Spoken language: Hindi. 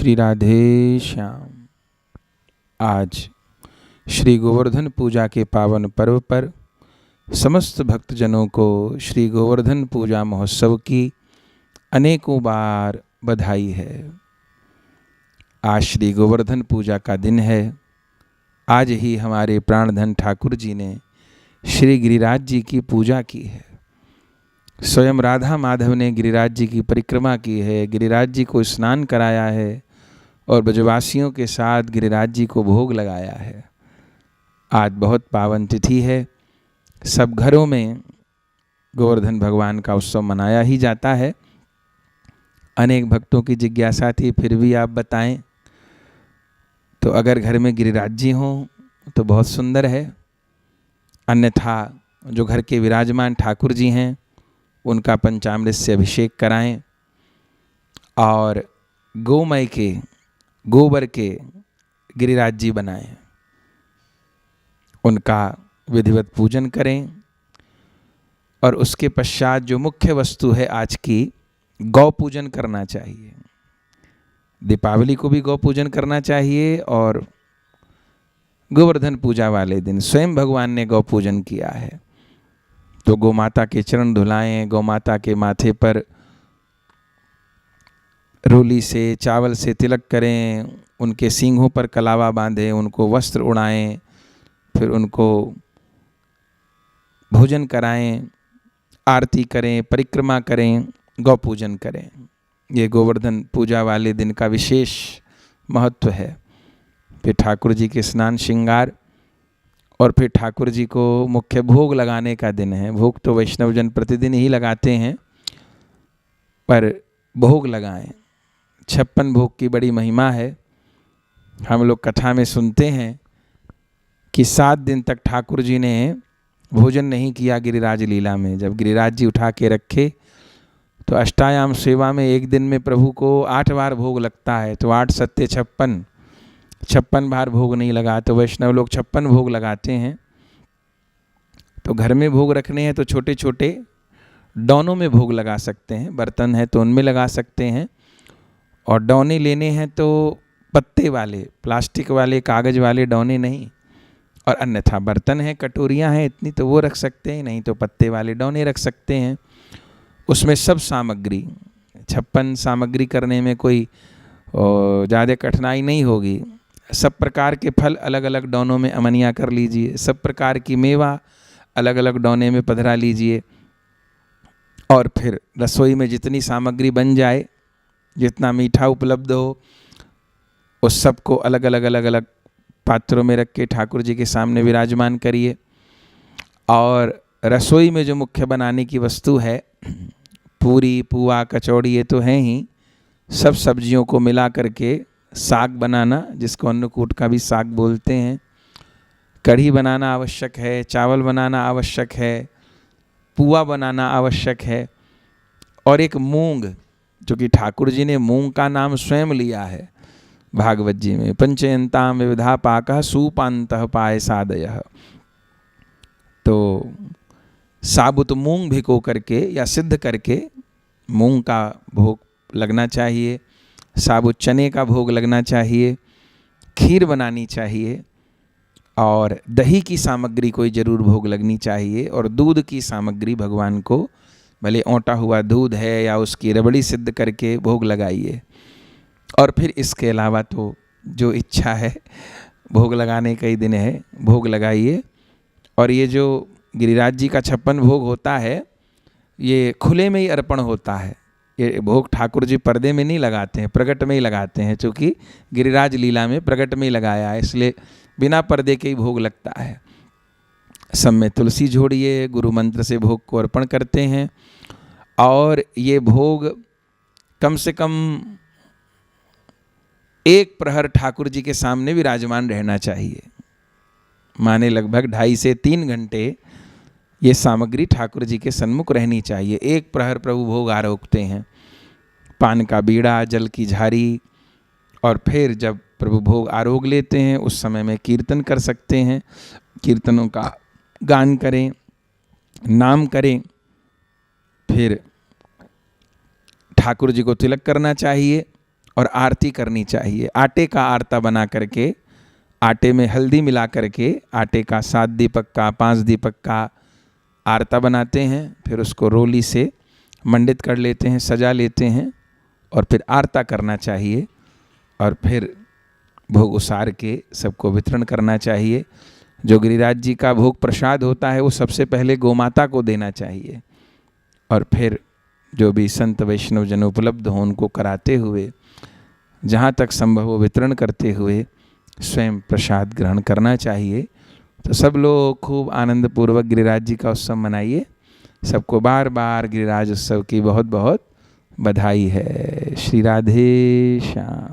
श्री राधे श्याम। आज श्री गोवर्धन पूजा के पावन पर्व पर समस्त भक्तजनों को श्री गोवर्धन पूजा महोत्सव की अनेकों बार बधाई है। आज श्री गोवर्धन पूजा का दिन है। आज ही हमारे प्राणधन ठाकुर जी ने श्री गिरिराज जी की पूजा की है। स्वयं राधा माधव ने गिरिराज जी की परिक्रमा की है, गिरिराज जी को स्नान कराया है और ब्रजवासियों के साथ गिरिराज जी को भोग लगाया है। आज बहुत पावन तिथि है। सब घरों में गोवर्धन भगवान का उत्सव मनाया ही जाता है। अनेक भक्तों की जिज्ञासा थी, फिर भी आप बताएं। तो अगर घर में गिरिराज जी हों तो बहुत सुंदर है, अन्यथा जो घर के विराजमान ठाकुर जी हैं उनका पंचामृत से अभिषेक कराएं और गोमय के गोबर के गिरिराज जी बनाएं, उनका विधिवत पूजन करें। और उसके पश्चात जो मुख्य वस्तु है आज की, गौ पूजन करना चाहिए। दीपावली को भी गौ पूजन करना चाहिए और गोवर्धन पूजा वाले दिन स्वयं भगवान ने गौ पूजन किया है, तो गौ माता के चरण धुलाएं, गौ माता के माथे पर रोली से चावल से तिलक करें, उनके सींगों पर कलावा बांधें, उनको वस्त्र उड़ाएं, फिर उनको भोजन कराएं, आरती करें, परिक्रमा करें, गौ पूजन करें। ये गोवर्धन पूजा वाले दिन का विशेष महत्व है। फिर ठाकुर जी के स्नान श्रृंगार और फिर ठाकुर जी को मुख्य भोग लगाने का दिन है। भोग तो वैष्णवजन प्रतिदिन ही लगाते हैं, पर भोग लगाएं। 56 भोग की बड़ी महिमा है। हम लोग कथा में सुनते हैं कि 7 दिन तक ठाकुर जी ने भोजन नहीं किया गिरिराज लीला में। जब गिरिराज जी उठा के रखे तो अष्टायाम सेवा में एक दिन में प्रभु को 8 बार भोग लगता है, तो 8 सत्य 56 बार भोग नहीं लगा। तो वैष्णव लोग 56 भोग लगाते हैं। तो घर में भोग रखने हैं तो छोटे छोटे डौनों में भोग लगा सकते हैं, बर्तन है तो उनमें लगा सकते हैं। और डौने लेने हैं तो पत्ते वाले, प्लास्टिक वाले, कागज वाले डौने नहीं। और अन्यथा बर्तन है, कटोरियां हैं इतनी, तो वो रख सकते हैं, नहीं तो पत्ते वाले डौने रख सकते हैं। उसमें सब सामग्री 56 सामग्री करने में कोई ज़्यादा कठिनाई नहीं होगी। सब प्रकार के फल अलग अलग डौनों में अमनिया कर लीजिए, सब प्रकार की मेवा अलग अलग डौने में पधरा लीजिए। और फिर रसोई में जितनी सामग्री बन जाए, जितना मीठा उपलब्ध हो, उस सब को अलग अलग पात्रों में रख के ठाकुर जी के सामने विराजमान करिए। और रसोई में जो मुख्य बनाने की वस्तु है, पूरी, पुआ, कचौड़ी, ये तो हैं ही। सब सब्जियों को मिला करके साग बनाना, जिसको अन्नकूट का भी साग बोलते हैं, कढ़ी बनाना आवश्यक है, चावल बनाना आवश्यक है, पुआ बनाना आवश्यक है। और एक मूंग, जो कि ठाकुर जी ने मूंग का नाम स्वयं लिया है भागवत जी में, पंचयंताम विविधा पाकः सूपान्तः पायसादयः। तो साबुत मूंग भिगो करके या सिद्ध करके मूंग का भोग लगना चाहिए, साबुत चने का भोग लगना चाहिए, खीर बनानी चाहिए और दही की सामग्री कोई जरूर भोग लगनी चाहिए। और दूध की सामग्री भगवान को भले औंटा हुआ दूध है या उसकी रबड़ी सिद्ध करके भोग लगाइए। और फिर इसके अलावा तो जो इच्छा है, भोग लगाने का ही दिन है, भोग लगाइए। और ये जो गिरिराज जी का 56 भोग होता है, ये खुले में ही अर्पण होता है। ये भोग ठाकुर जी पर्दे में नहीं लगाते हैं, प्रगट में ही लगाते हैं। चूँकि गिरिराज लीला में प्रगट में ही लगाया है, इसलिए बिना पर्दे के ही भोग लगता है। सब में तुलसी जोड़िए, गुरु मंत्र से भोग को अर्पण करते हैं। और ये भोग कम से कम 1 प्रहर ठाकुर जी के सामने विराजमान रहना चाहिए। माने लगभग 2.5 से 3 घंटे ये सामग्री ठाकुर जी के सन्मुख रहनी चाहिए। 1 प्रहर प्रभु भोग आरोगते हैं, पान का बीड़ा, जल की झारी। और फिर जब प्रभु भोग आरोग लेते हैं, उस समय में कीर्तन कर सकते हैं, कीर्तनों का गान करें, नाम करें। फिर ठाकुर जी को तिलक करना चाहिए और आरती करनी चाहिए। आटे का आरता बना करके, आटे में हल्दी मिला करके आटे का 7 दीपक का 5 दीपक का आरता बनाते हैं, फिर उसको रोली से मंडित कर लेते हैं, सजा लेते हैं और फिर आरता करना चाहिए और फिर भोग उसार के सबको वितरण करना चाहिए। जो गिरिराज जी का भोग प्रसाद होता है वो सबसे पहले गोमाता को देना चाहिए और फिर जो भी संत वैष्णव जन उपलब्ध हों उनको कराते हुए, जहाँ तक संभव हो वितरण करते हुए स्वयं प्रसाद ग्रहण करना चाहिए। तो सब लोग खूब आनंद पूर्वक गिरिराज जी का उत्सव मनाइए। सबको बार बार गिरिराज उत्सव की बहुत बहुत बधाई है। श्री राधे श्याम।